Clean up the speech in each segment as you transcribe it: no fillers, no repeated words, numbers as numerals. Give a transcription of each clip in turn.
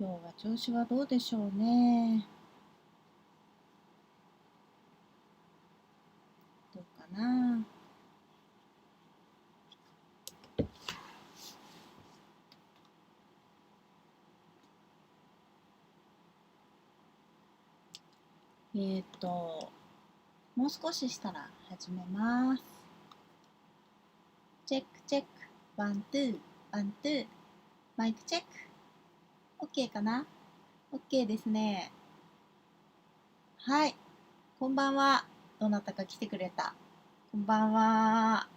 今日は調子はどうでしょうね。どうかな。もう少ししたら始めます。チェックチェック。ワン、ツー、ワン、ツー。マイクチェック。OK かな？ OK ですね。はい。こんばんは。どなたか来てくれた。こんばんは。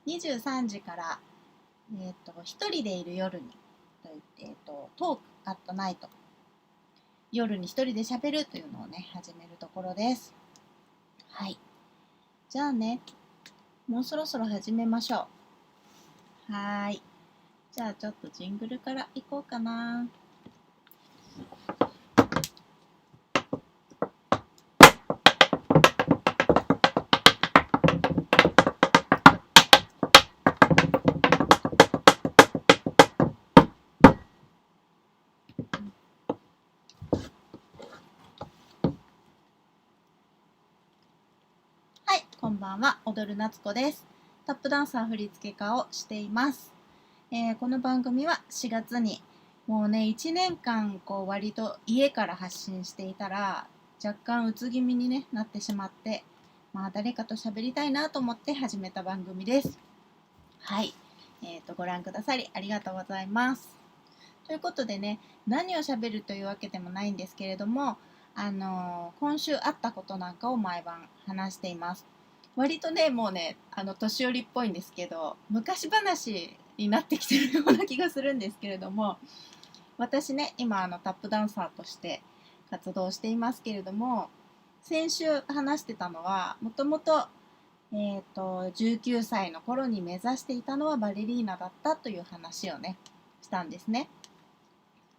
23時から、一人でいる夜に、と言って、トークアットナイト。夜に一人で喋るというのをね、始めるところです。はい。じゃあね、もうそろそろ始めましょう。はーい。じゃあちょっとジングルからいこうかな。はい、こんばんは。踊る夏子です。タップダンサー振付家をしています。この番組は4月にもうね1年間こう割と家から発信していたら若干うつ気味に、なってしまって、誰かと喋りたいなと思って始めた番組です。はい、ご覧くださりありがとうございます。ということでね、何を喋るというわけでもないんですけれども、今週あったことなんかを毎晩話しています。割とね、もうね、年寄りっぽいんですけど、昔話になってきてるような気がするんですけれども、私ね、今タップダンサーとして活動していますけれども、先週話してたのは、もともと19歳の頃に目指していたのはバレリーナだったという話をね、したんですね。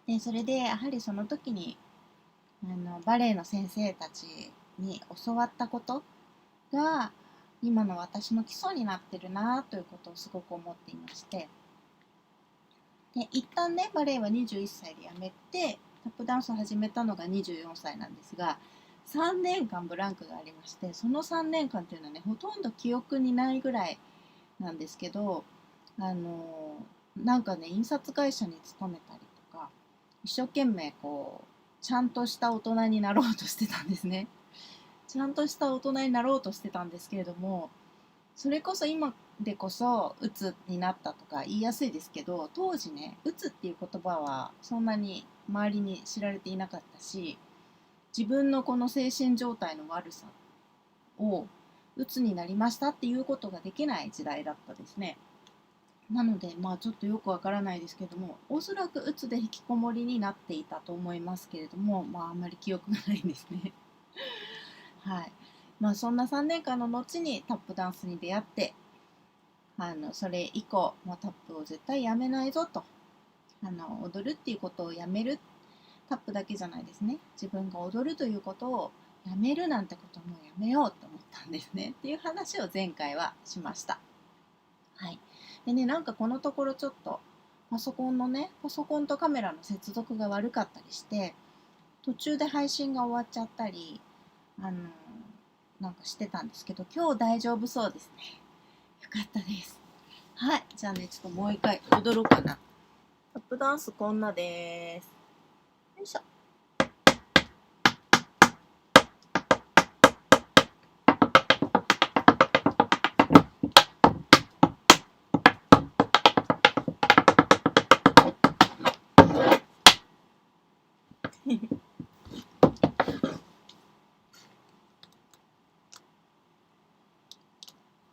で、それでやはりその時にバレエの先生たちに教わったことが今の私の基礎になってるなということをすごく思っていまして、で一旦ねバレエは21歳で辞めてタップダンスを始めたのが24歳なんですが、3年間ブランクがありまして、その3年間っていうのはねほとんど記憶にないぐらいなんですけど、なんかね印刷会社に勤めたりとか一生懸命こうちゃんとした大人になろうとしてたんですね。ちゃんとした大人になろうとしてたんですけれども、それこそ今でこそ鬱になったとか言いやすいですけど、当時ね鬱っていう言葉はそんなに周りに知られていなかったし、自分のこの精神状態の悪さを鬱になりましたっていうことができない時代だったですね。なのでちょっとよくわからないですけども、おそらく鬱で引きこもりになっていたと思いますけれども、あんまり記憶がないんですね。はい。そんな3年間の後にタップダンスに出会って、それ以降もうタップを絶対やめないぞと、踊るっていうことをやめる、タップだけじゃないですね、自分が踊るということをやめるなんてこともやめようと思ったんですねっていう話を前回はしました。はい。でね、なんかこのところちょっとパソコンとカメラの接続が悪かったりして、途中で配信が終わっちゃったり、あのなんかしてたんですけど、今日大丈夫そうですね。よかったです。はい。じゃあね、ちょっともう一回踊ろうかな。タップダンスこんなです。よいしょ。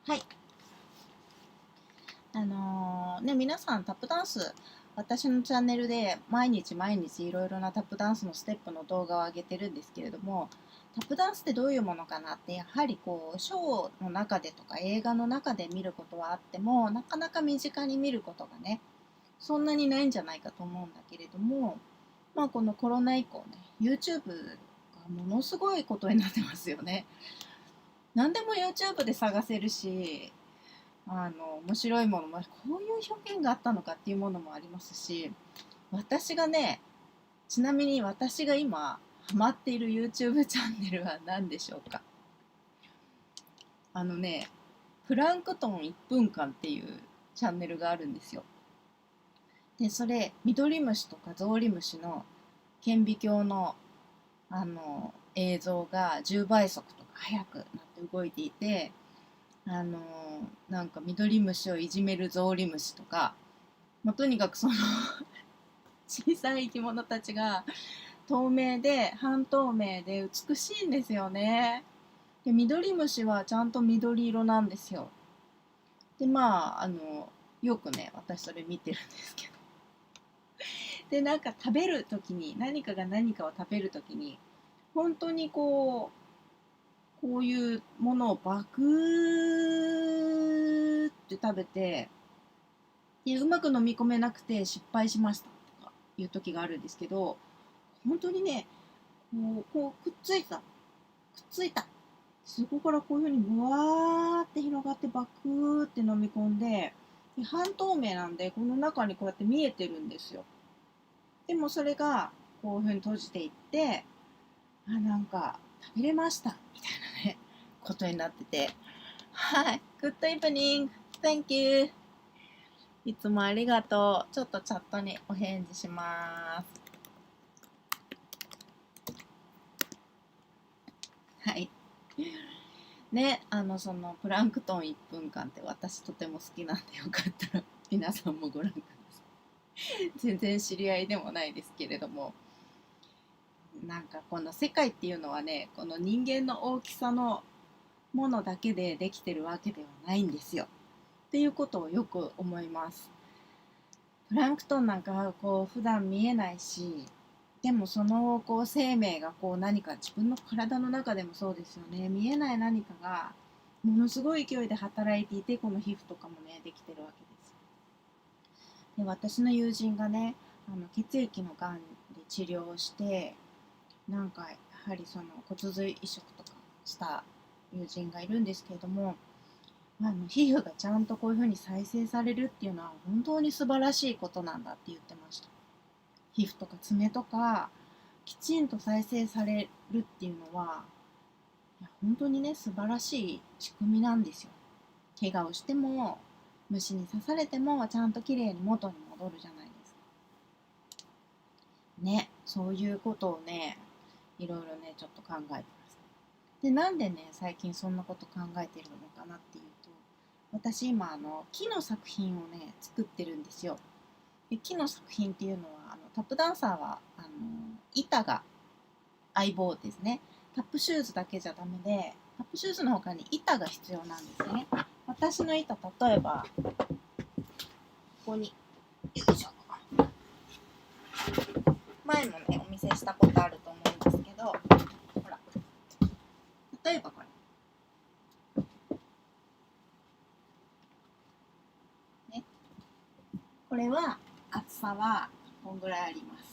はい。皆さんタップダンス、私のチャンネルで毎日毎日いろいろなタップダンスのステップの動画を上げてるんですけれども、タップダンスってどういうものかなって、やはりこうショーの中でとか映画の中で見ることはあっても、なかなか身近に見ることがねそんなにないんじゃないかと思うんだけれども、このコロナ以降ね YouTube がものすごいことになってますよね。何でも YouTube で探せるし、面白いものもこういう表現があったのかっていうものもありますし、私がねちなみに私が今ハマっている YouTube チャンネルは何でしょうか。プランクトン1分間っていうチャンネルがあるんですよ。でそれミドリムシとかゾウリムシの顕微鏡の映像が10倍速とか速くなって動いていて、なんかミドリムシをいじめるゾウリムシとか、とにかくその小さい生き物たちが透明で半透明で美しいんですよね。でミドリムシはちゃんと緑色なんですよ。でよくね私それ見てるんですけど、でなんか食べる時に何かを食べる時に本当にこういうものをバクーって食べて、でうまく飲み込めなくて失敗しましたとかいう時があるんですけど、本当にねこうくっついたそこからこういうふうにブワーって広がってバクーって飲み込んで、半透明なんでこの中にこうやって見えてるんですよ。でもそれがこういうふうに閉じていって、なんか食べれましたみたいなねことになってて、はい、Good evening, thank you、 いつもありがとう。ちょっとチャットにお返事します。はいね、そのプランクトン1分間って私とても好きなんで、よかったら皆さんもご覧ください。全然知り合いでもないですけれども、なんかこの世界っていうのはね、この人間の大きさのものだけでできてるわけではないんですよっていうことをよく思います。プランクトンなんかはこう普段見えないし、でもそのこう生命がこう何か自分の体の中でもそうですよね、見えない何かがものすごい勢いで働いていて、この皮膚とかもねできてるわけです。で私の友人がね血液のがんで治療をして、なんかやはりその骨髄移植とかした友人がいるんですけれども、皮膚がちゃんとこういうふうに再生されるっていうのは本当に素晴らしいことなんだって言ってました。皮膚とか爪とかきちんと再生されるっていうのは、本当にね素晴らしい仕組みなんですよ。怪我をしても虫に刺されてもちゃんときれいに元に戻るじゃないですかね。そういうことをねいろいろねちょっと考えてます。でなんでね最近そんなこと考えてるのかなっていうと、私今木の作品をね作ってるんですよ。で木の作品っていうのはタップダンサーは板が相棒ですね。タップシューズだけじゃダメで、タップシューズの他に板が必要なんですね。私の板、例えばここによいしょ、前もねお見せしたことあると思うんですけど、ほら例えばこれね、これは厚さはこんぐらいあります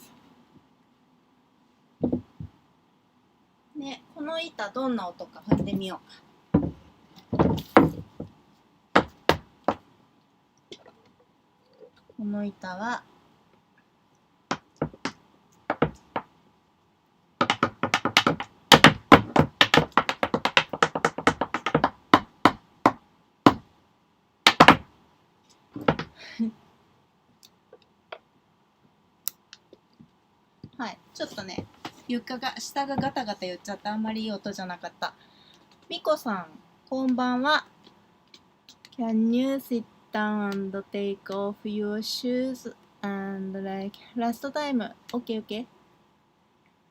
ね。この板どんな音か踏んでみようか。この板ははい、ちょっとね下がガタガタ言っちゃってあんまりいい音じゃなかった。みこさんこんばんは。 Can you sit down and take off your shoes and like last time? OK OK。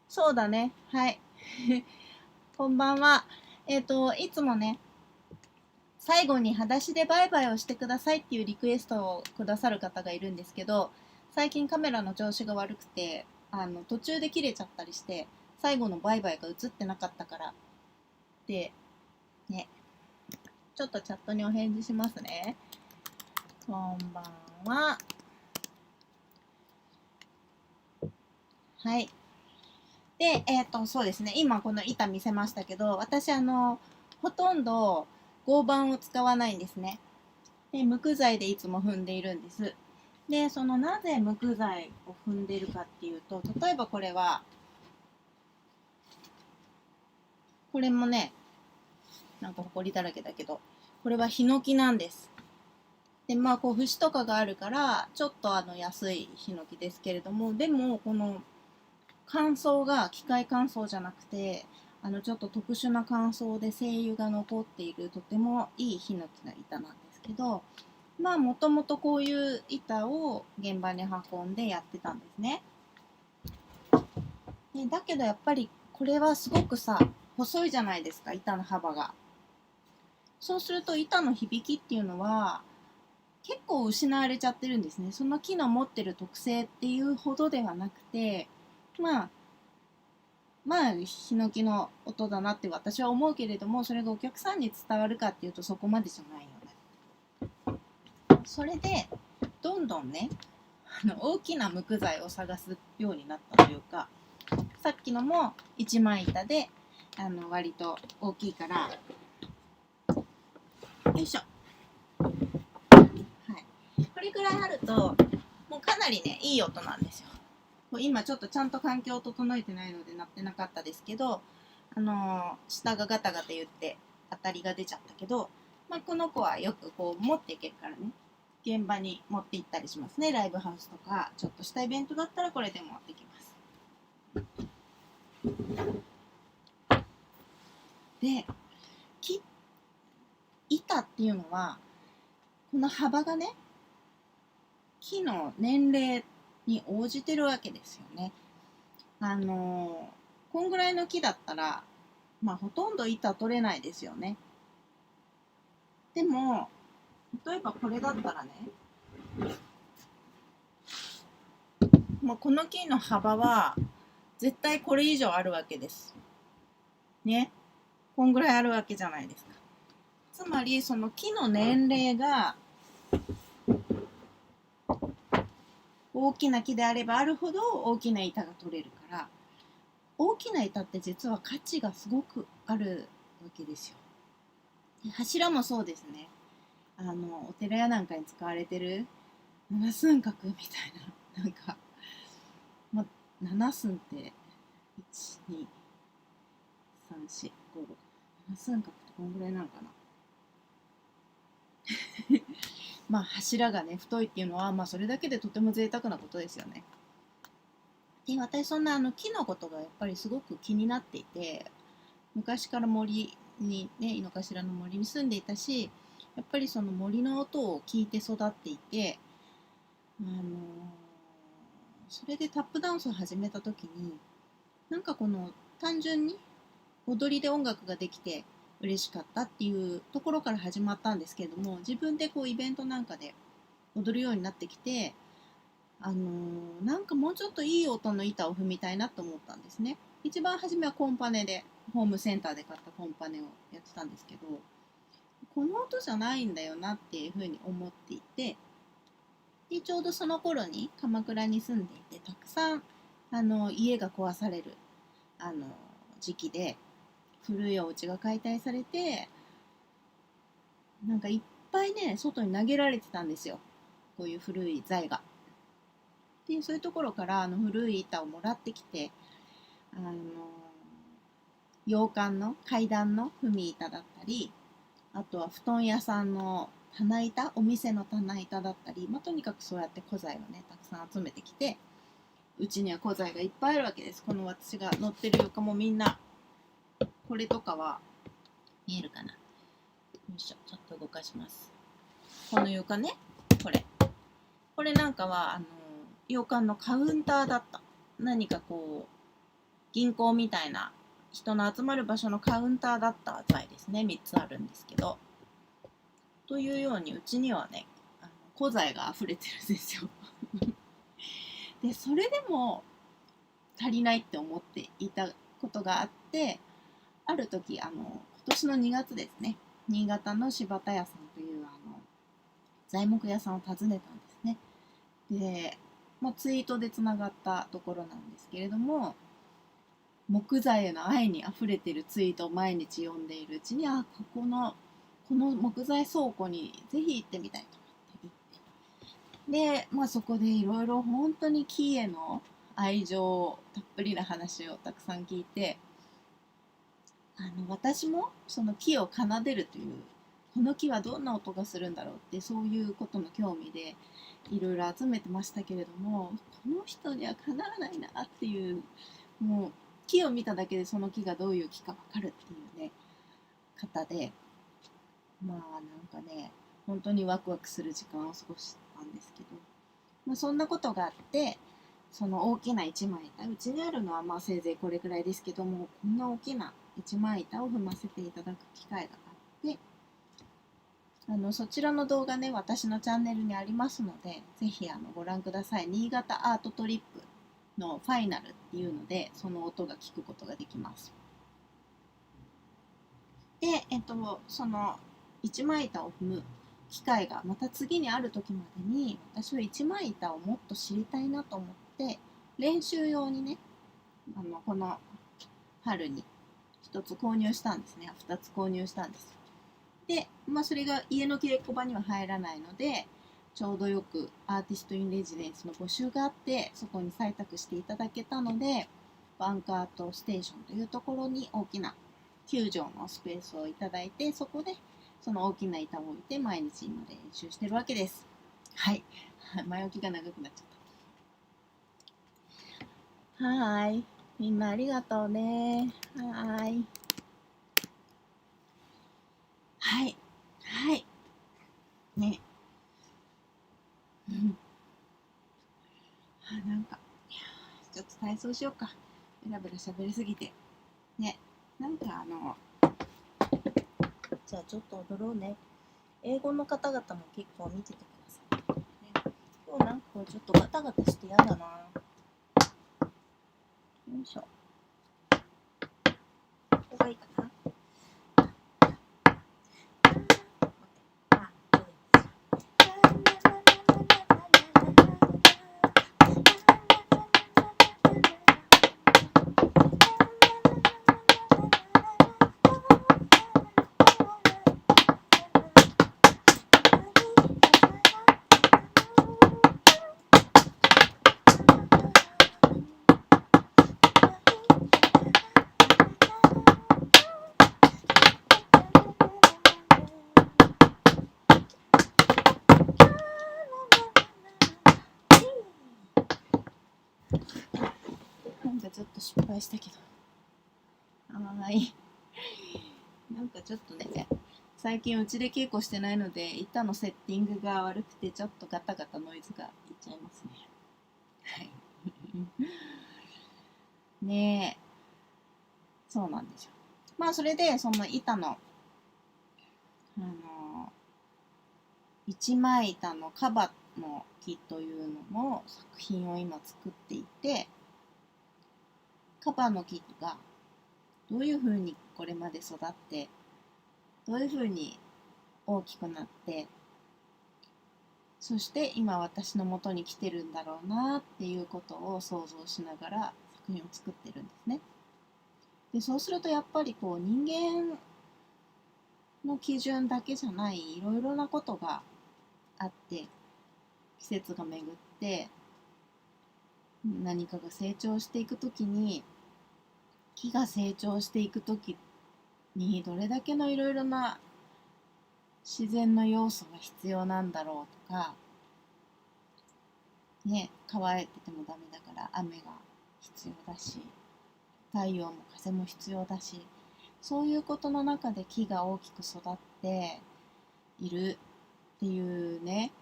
そうだね、はいこんばんは。いつもね最後に裸足でバイバイをしてくださいっていうリクエストをくださる方がいるんですけど、最近カメラの調子が悪くて途中で切れちゃったりして最後のバイバイが映ってなかったからでね、ちょっとチャットにお返事しますね。こんばんは。はい。でそうですね、今この板見せましたけど、私ほとんど合板を使わないんですね。で無垢材でいつも踏んでいるんです。でそのなぜ無垢材を踏んでるかっていうと、例えばこれはこれもねなんかほこりだらけだけど、これはヒノキなんです。でまあこう節とかがあるからちょっと安いヒノキですけれども、でもこの乾燥が機械乾燥じゃなくてちょっと特殊な乾燥で精油が残っているとてもいいヒノキの板なんですけど、まあもともとこういう板を現場に運んでやってたんですね。でだけどやっぱりこれはすごくさ細いじゃないですか、板の幅が。そうすると板の響きっていうのは結構失われちゃってるんですね。その木の持ってる特性っていうほどではなくて、まあヒノキの音だなって私は思うけれども、それがお客さんに伝わるかっていうとそこまでじゃないよね。それでどんどんね大きな無垢材を探すようになったというか、さっきのも一枚板で割と大きいから、よいしょ、はい、これくらいあるともうかなりねいい音なんですよ。今ちょっとちゃんと環境を整えてないので鳴ってなかったですけど、下がガタガタ言って当たりが出ちゃったけど、この子はよくこう持っていけるからね、現場に持って行ったりしますね。ライブハウスとかちょっとしたイベントだったらこれで持ってきます。で板っていうのはこの幅がね木の年齢に応じてるわけですよね。こんぐらいの木だったらほとんど板取れないですよね。でも例えばこれだったらね、もうこの木の幅は絶対これ以上あるわけですね。こんぐらいあるわけじゃないですか。つまりその木の年齢が大きな木であればあるほど大きな板が取れるから、大きな板って実は価値がすごくあるわけですよ。柱もそうですね。お寺やなんかに使われてる七寸角みたいな、なんか、7寸って1、2、3、4、5、7寸角ってこのぐらいなのかな。柱がね太いっていうのはそれだけでとても贅沢なことですよね。で私そんな木のことがやっぱりすごく気になっていて、昔から森にね、井の頭の森に住んでいたし、やっぱりその森の音を聞いて育っていて、それでタップダンスを始めた時になんかこの単純に踊りで音楽ができて嬉しかったっていうところから始まったんですけれども、自分でこうイベントなんかで踊るようになってきて、なんかもうちょっといい音の板を踏みたいなと思ったんですね。一番初めはコンパネでホームセンターで買ったコンパネをやってたんですけど、この音じゃないんだよなっていうふうに思っていて、でちょうどその頃に鎌倉に住んでいて、たくさん家が壊される時期で、古いお家が解体されてなんかいっぱいね外に投げられてたんですよ、こういう古い材が。でそういうところから古い板をもらってきて、洋館の階段の踏み板だったり、あとは布団屋さんの棚板、お店の棚板だったり、とにかくそうやって古材をねたくさん集めてきて、うちには古材がいっぱいあるわけです。この私が乗ってる床もみんな、これとかは見えるかな、よいしょ、ちょっと動かします。この床ね、これなんかは洋館のカウンターだった。何かこう銀行みたいな人の集まる場所のカウンターだった材ですね。3つあるんですけど、というようにうちにはね古材が溢れてるんですよでそれでも足りないって思っていたことがあって、ある時今年の2月ですね、新潟の柴田屋さんという材木屋さんを訪ねたんですね。でツイートでつながったところなんですけれども、木材への愛にあふれているツイートを毎日読んでいるうちに、この木材倉庫にぜひ行ってみたいと思って行って、で、そこでいろいろ本当に木への愛情たっぷりな話をたくさん聞いて、私もその木を奏でるという、この木はどんな音がするんだろうって、そういうことの興味でいろいろ集めてましたけれども、この人にはかなわないなっていう、もう木を見ただけでその木がどういう木か分かるっていうね方で、なんかね、本当にワクワクする時間を過ごしたんですけど、そんなことがあって、その大きな一枚板、うちにあるのはせいぜいこれくらいですけども、こんな大きな一枚板を踏ませていただく機会があって、そちらの動画ね、私のチャンネルにありますので、ぜひご覧ください。新潟アートトリップのファイナルっていうので、その音が聞くことができます。で、その一枚板を踏む機会がまた次にある時までに、私は一枚板をもっと知りたいなと思って、練習用にね、この春に1つ購入したんですね。2つ購入したんです。で、それが家の稽古場には入らないので、ちょうどよくアーティスト・イン・レジデンスの募集があって、そこに採択していただけたので、バンクアートステーションというところに大きな9畳のスペースをいただいて、そこでその大きな板を置いて毎日今練習してるわけです。はい。前置きが長くなっちゃった。はーい。みんなありがとうね。はーい。はい。はい。ね。なんか、ちょっと体操しようか。ベラベラ喋りすぎて。ね。なんかじゃあちょっと踊ろうね。英語の方々も結構見ててください。ね、今日なんかちょっとガタガタしてやだな。よいしょ。ここがいいかな。なんかちょっと失敗したけど。はーい。なんかちょっとね、最近うちで稽古してないので、板のセッティングが悪くて、ちょっとガタガタノイズがいっちゃいますね。はい。ねえ。そうなんですよ。それで、その板の、一枚板のカバの木というのの作品を今作っていて、カバの木がどういうふうにこれまで育って、どういうふうに大きくなって、そして今私の元に来てるんだろうなっていうことを想像しながら作品を作ってるんですね。で、そうするとやっぱりこう人間の基準だけじゃないいろいろなことがあって、季節が巡って何かが成長していくときに、木が成長していくときにどれだけのいろいろな自然の要素が必要なんだろうとか、ね、乾いててもダメだから雨が必要だし、太陽も風も必要だし、そういうことの中で木が大きく育っているっていうね、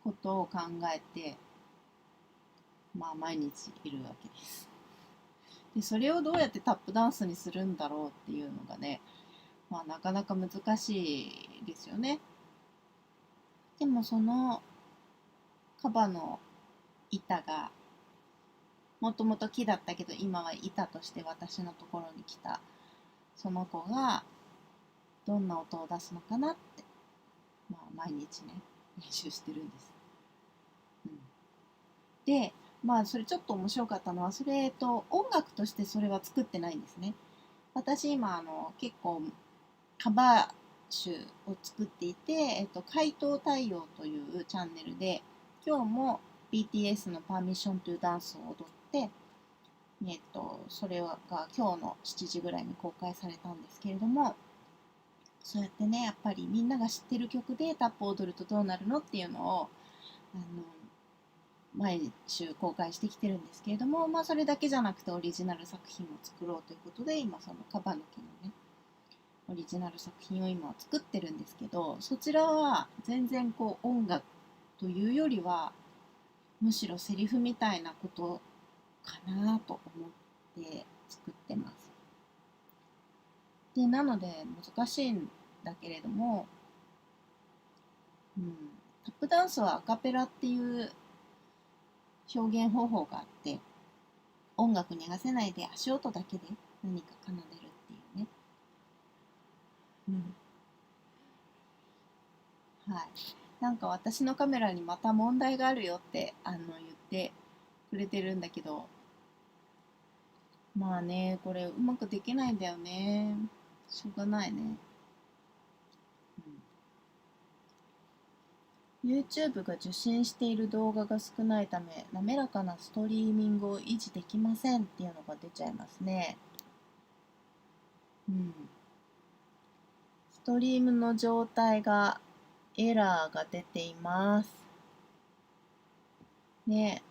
ことを考えて、毎日いるわけです。で、それをどうやってタップダンスにするんだろうっていうのがね、なかなか難しいですよね。でもそのカバの板がもともと木だったけど今は板として私のところに来たその子がどんな音を出すのかなって、毎日ね練習してるんです。で、それちょっと面白かったのは、それ音楽としてそれは作ってないんですね。私今結構カバー集を作っていて、怪盗太陽というチャンネルで今日も BTS のパーミッショントゥダンスを踊って、それが今日の7時ぐらいに公開されたんですけれども、そうやってね、やっぱりみんなが知ってる曲でタップを踊るとどうなるのっていうのを毎週公開してきてるんですけれども、それだけじゃなくてオリジナル作品を作ろうということで、今そのカバ抜きのねオリジナル作品を今作ってるんですけど、そちらは全然音楽というよりはむしろセリフみたいなことかなと思って作ってます。でなので難しいんだけれども、タップダンスはアカペラっていう表現方法があって、音楽に合わせないで足音だけで何か奏でるっていうね。はい。なんか私のカメラにまた問題があるよって言ってくれてるんだけど、これうまくできないんだよね。しょうがないね。YouTube が受信している動画が少ないため、滑らかなストリーミングを維持できませんっていうのが出ちゃいますね。ストリームの状態がエラーが出ています。ね。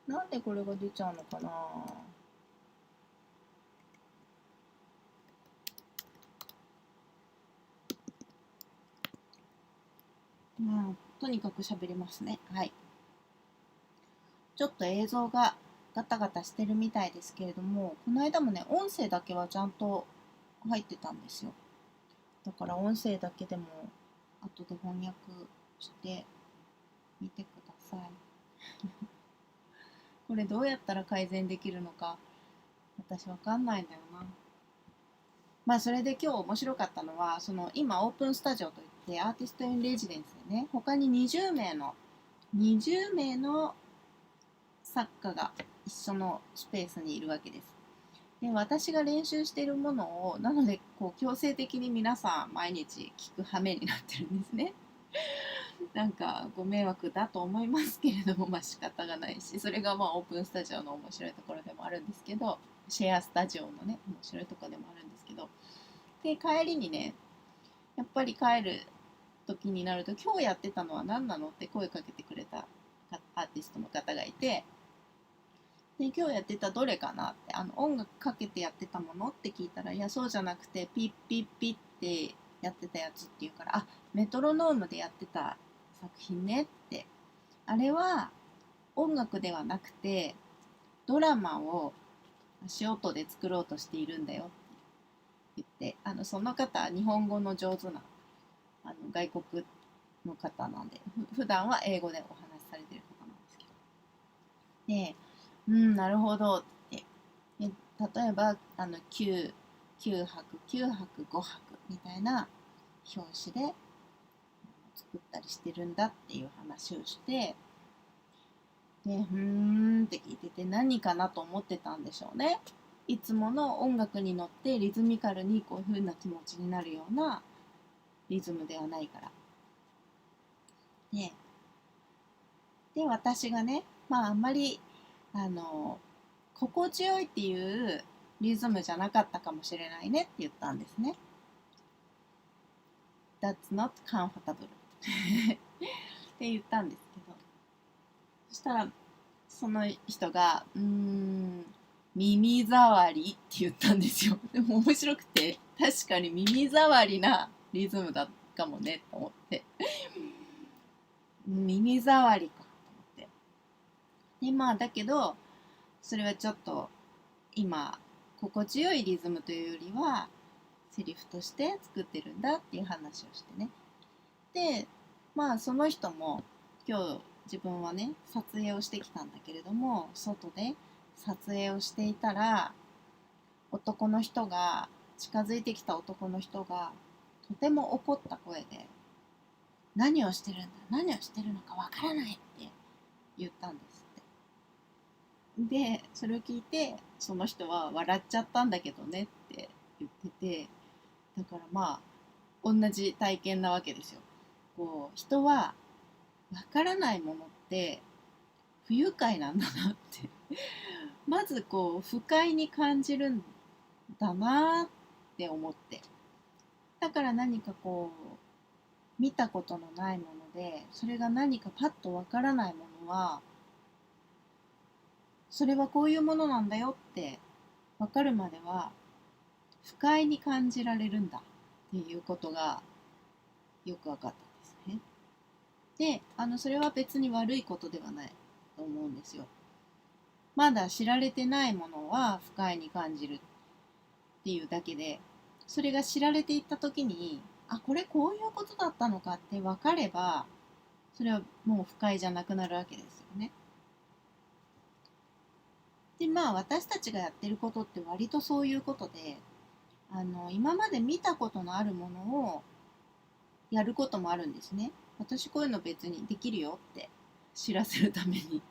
なんでこれが出ちゃうのかな。とにかく喋りますね。はい。ちょっと映像がガタガタしてるみたいですけれども、この間もね、音声だけはちゃんと入ってたんですよ。だから音声だけでも後で翻訳してみてください。これどうやったら改善できるのか私わかんないんだよな。それで今日面白かったのは、その今オープンスタジオといってアーティストインレジデンスでね、他に20名の作家が一緒のスペースにいるわけです。で私が練習しているものをなので強制的に皆さん毎日聞く羽目になってるんですね。なんかご迷惑だと思いますけれども、仕方がないし、それがオープンスタジオの面白いところでもあるんですけど、シェアスタジオのね面白いところでもあるんですけど、で帰りにね、やっぱり帰る時になると、今日やってたのは何なのって声かけてくれたアーティストの方がいて、で今日やってたどれかなって、音楽かけてやってたものって聞いたら、いやそうじゃなくてピッピッピッってやってたやつって言うから、メトロノームでやってた作品ねって、あれは音楽ではなくてドラマを足音で作ろうとしているんだよって言って、その方は日本語の上手な外国の方なんで、普段は英語でお話しされてる方なんですけど、でなるほどって。例えば9泊9泊5泊みたいな表紙で作ったりしてるんだっていう話をして、でって聞いてて、何かなと思ってたんでしょうね。いつもの音楽に乗ってリズミカルにこういう風な気持ちになるようなリズムではないから。で私がね、あんまり心地よいっていうリズムじゃなかったかもしれないねって言ったんですね。That's not comfortable って言ったんですけど、そしたらその人が耳障りって言ったんですよ。でも面白くて、確かに耳障りなリズムだかもねと思って、耳障りかと思って、でだけどそれはちょっと今心地よいリズムというよりはセリフとして作ってるんだっていう話をしてね。でその人も今日自分はね撮影をしてきたんだけれども、外で撮影をしていたら近づいてきた男の人がとても怒った声で、何をしてるんだ、何をしてるのかわからないって言ったんですって。でそれを聞いて、その人は笑っちゃったんだけどねって言ってて、だから同じ体験なわけですよ。こう人はわからないものって不愉快なんだなってまずこう不快に感じるんだなって思って、だから何かこう見たことのないものでそれが何かパッとわからないものは、それはこういうものなんだよってわかるまでは不快に感じられるんだっていうことがよく分かったんですね。で、それは別に悪いことではないと思うんですよ。まだ知られてないものは不快に感じるっていうだけで、それが知られていった時に、あ、これこういうことだったのかって分かれば、それはもう不快じゃなくなるわけですよね。で、まあ私たちがやってることって割とそういうことで、今まで見たことのあるものをやることもあるんですね。私こういうの別にできるよって知らせるために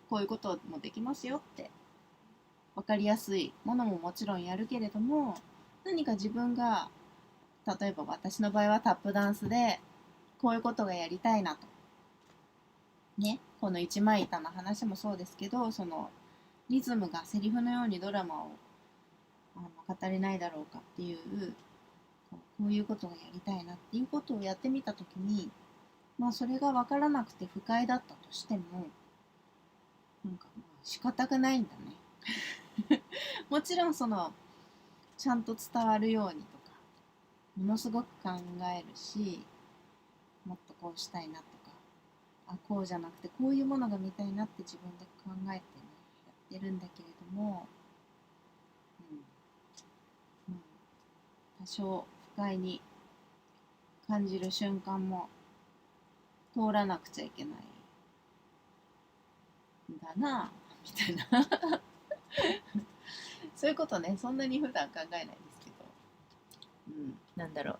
こういうこともできますよって分かりやすいものももちろんやるけれども、何か自分が、例えば私の場合はタップダンスでこういうことがやりたいなとね、この一枚板の話もそうですけど、そのリズムがセリフのようにドラマを語れないだろうかっていう、こういうことがやりたいなっていうことをやってみたときに、まあそれが分からなくて不快だったとしても、なんかまあ仕方がないんだねもちろんそのちゃんと伝わるようにとかものすごく考えるし、もっとこうしたいなとか、あ、こうじゃなくてこういうものが見たいなって自分で考えてね、やってるんだけれども、うん、多少不快に感じる瞬間も通らなくちゃいけないんだなみたいなそういうことね、そんなに普段考えないですけど、なんだろ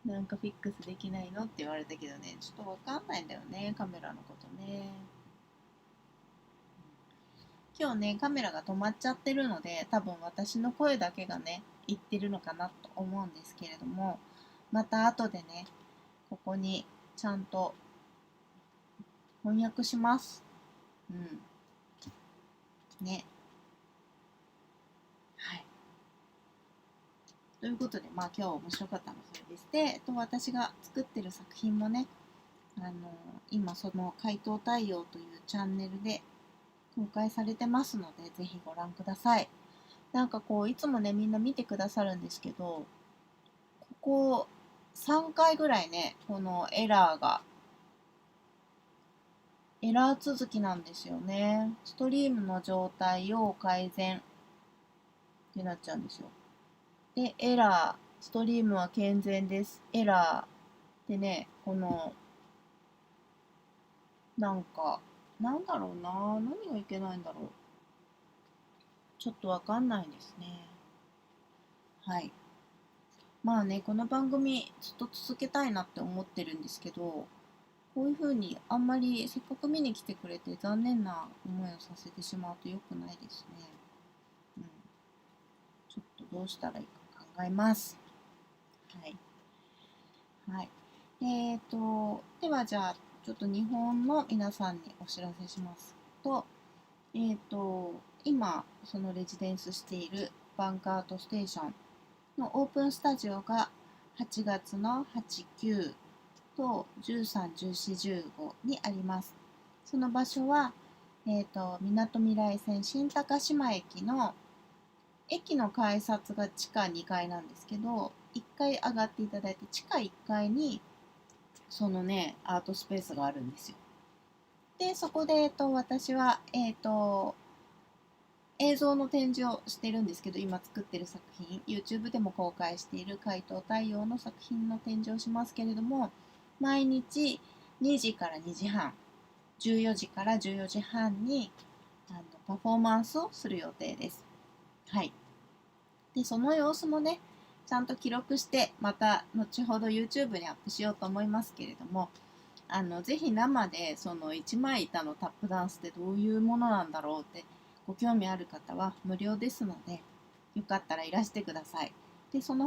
う、なんかフィックスできないのって言われたけどね、ちょっとわかんないんだよね、カメラのことね。今日ね、カメラが止まっちゃってるので、多分私の声だけがね、言ってるのかなと思うんですけれども、また後でね、ここにちゃんと翻訳します。ね。はい。ということで、まあ今日面白かったのはそれです。で、私が作ってる作品もね、今その回答対応というチャンネルで公開されてますので、ぜひご覧ください。なんかこう、いつもね、みんな見てくださるんですけど、ここ3回ぐらいね、このエラー続きなんですよね。ストリームの状態を改善ってなっちゃうんですよ。で、エラー、ストリームは健全です。エラーでね、この、なんか、なんだろうな、何がいけないんだろう。ちょっとわかんないですね。はい。まあね、この番組ずっと続けたいなって思ってるんですけど、こういう風にあんまりせっかく見に来てくれて残念な思いをさせてしまうと良くないですね。うん。ちょっとどうしたらいいか考えます。はい。はい。ではじゃあ、ちょっと日本の皆さんにお知らせしますと、今、そのレジデンスしているバンクアートステーションのオープンスタジオが8月の8、9と13、14、15にあります。その場所は、みなとみらい線新高島駅の駅の改札が地下2階なんですけど、1階上がっていただいて、地下1階にそのね、アートスペースがあるんですよ。で、そこで、私は、映像の展示をしてるんですけど、今作ってる作品、YouTube でも公開している回答対応の作品の展示をしますけれども、毎日2時から2時半、14時から14時半にパフォーマンスをする予定です。はい。で、その様子もね、ちゃんと記録して、また後ほど YouTube にアップしようと思いますけれども、ぜひ生でその一枚板のタップダンスってどういうものなんだろうってご興味ある方は無料ですので、よかったらいらしてください。で、その